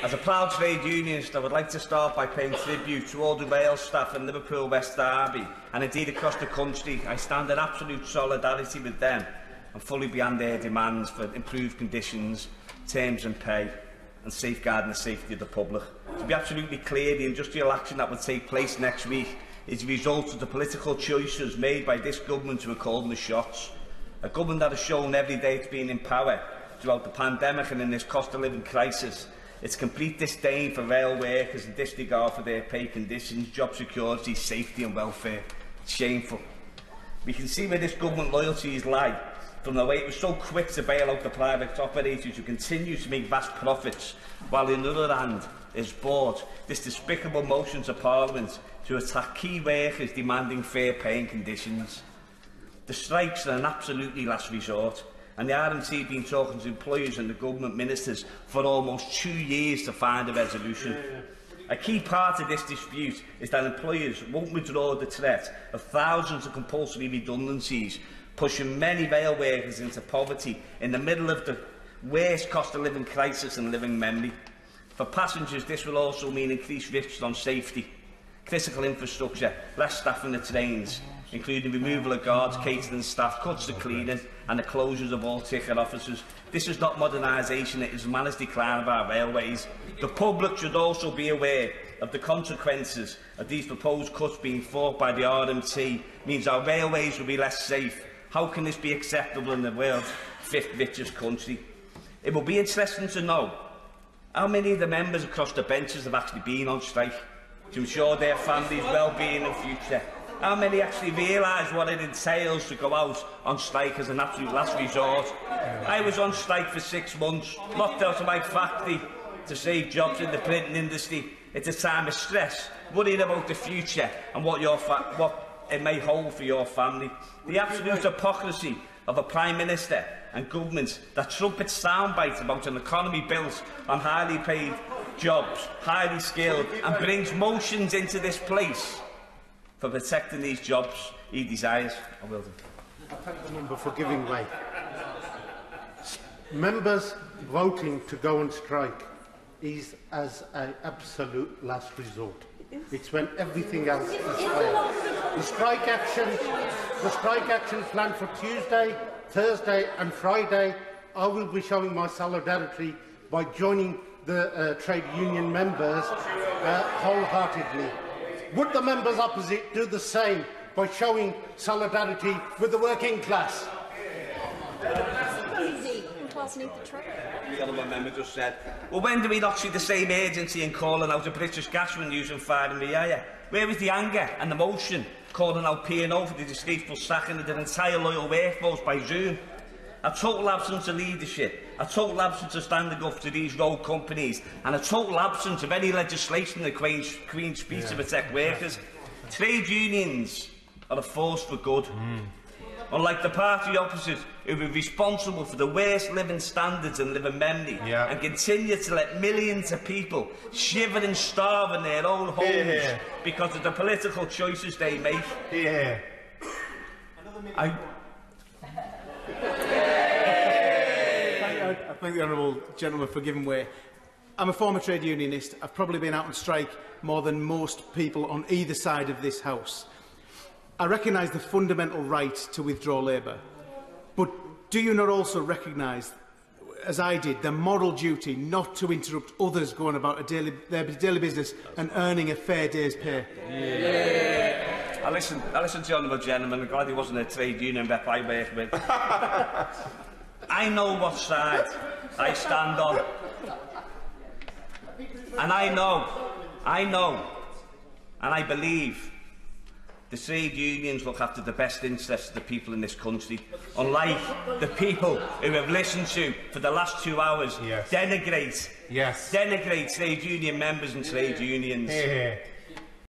As a proud trade unionist, I would like to start by paying tribute to all the rail staff in Liverpool, West Derby, and indeed across the country. I stand in absolute solidarity with them and fully behind their demands for improved conditions, terms and pay, and safeguarding the safety of the public. To be absolutely clear, the industrial action that will take place next week is the result of the political choices made by this government who are calling the shots. A government that has shown every day it's been in power throughout the pandemic and in this cost of living crisis its complete disdain for rail workers and disregard for their pay conditions, job security, safety and welfare. It's shameful. We can see where this government loyalties lie from the way it was so quick to bail out the private operators who continue to make vast profits, while on the other hand is brought this despicable motion to Parliament to attack key workers demanding fair pay and conditions. The strikes are an absolutely last resort, and the RMT have been talking to employers and the government ministers for almost 2 years to find a resolution. A key part of this dispute is that employers won't withdraw the threat of thousands of compulsory redundancies, pushing many rail workers into poverty in the middle of the worst cost of living crisis in living memory. For passengers, this will also mean increased risks on safety, critical infrastructure, less staff in the trains, including removal of guards, catering staff, cuts to cleaning and the closures of all ticket offices. This is not modernisation, it is managed decline of our railways. The public should also be aware of the consequences of these proposed cuts being fought by the RMT. Means our railways will be less safe. How can this be acceptable in the world's fifth richest country? It will be interesting to know how many of the members across the benches have actually been on strike to ensure their families' well-being in future. How many actually realise what it entails to go out on strike as an absolute last resort? I was on strike for 6 months, locked out of my factory to save jobs in the printing industry. It's a time of stress, worrying about the future and what it may hold for your family. The absolute hypocrisy of a Prime Minister and government that trumpets soundbites about an economy built on highly paid jobs, highly skilled, and brings motions into this place for protecting these jobs he desires. I will do. I thank the member for giving way. Members voting to go on strike is as an absolute last resort. It's when everything else is failed. The strike action planned for Tuesday, Thursday and Friday, I will be showing my solidarity by joining the trade union members wholeheartedly. Would the members opposite do the same by showing solidarity with the working class? The other member just said, well, when do we not see the same urgency in calling out a British gasman using fire and Riaya? Where was the anger and the motion calling out P&O for the disgraceful sacking of their entire loyal workforce by Zoom? A total absence of leadership, a total absence of standing up to these road companies, and a total absence of any legislation in the Queen's speech to protect workers. Trade unions are a force for good. Unlike the party opposite, who are responsible for the worst living standards and living memory, and continue to let millions of people shiver and starve in their own homes because of the political choices they make. I thank the honourable gentleman for giving way. I'm a former trade unionist. I've probably been out on strike more than most people on either side of this House. I recognise the fundamental right to withdraw labour, but do you not also recognise, as I did, the moral duty not to interrupt others going about their daily business and earning a fair day's pay? I listened to the honourable gentleman. I'm glad he wasn't a trade union rep I work with. I know what side I stand on. And I know, and I believe the trade unions look after the best interests of the people in this country, unlike the people who have listened to, for the last 2 hours, denigrate trade union members and trade unions.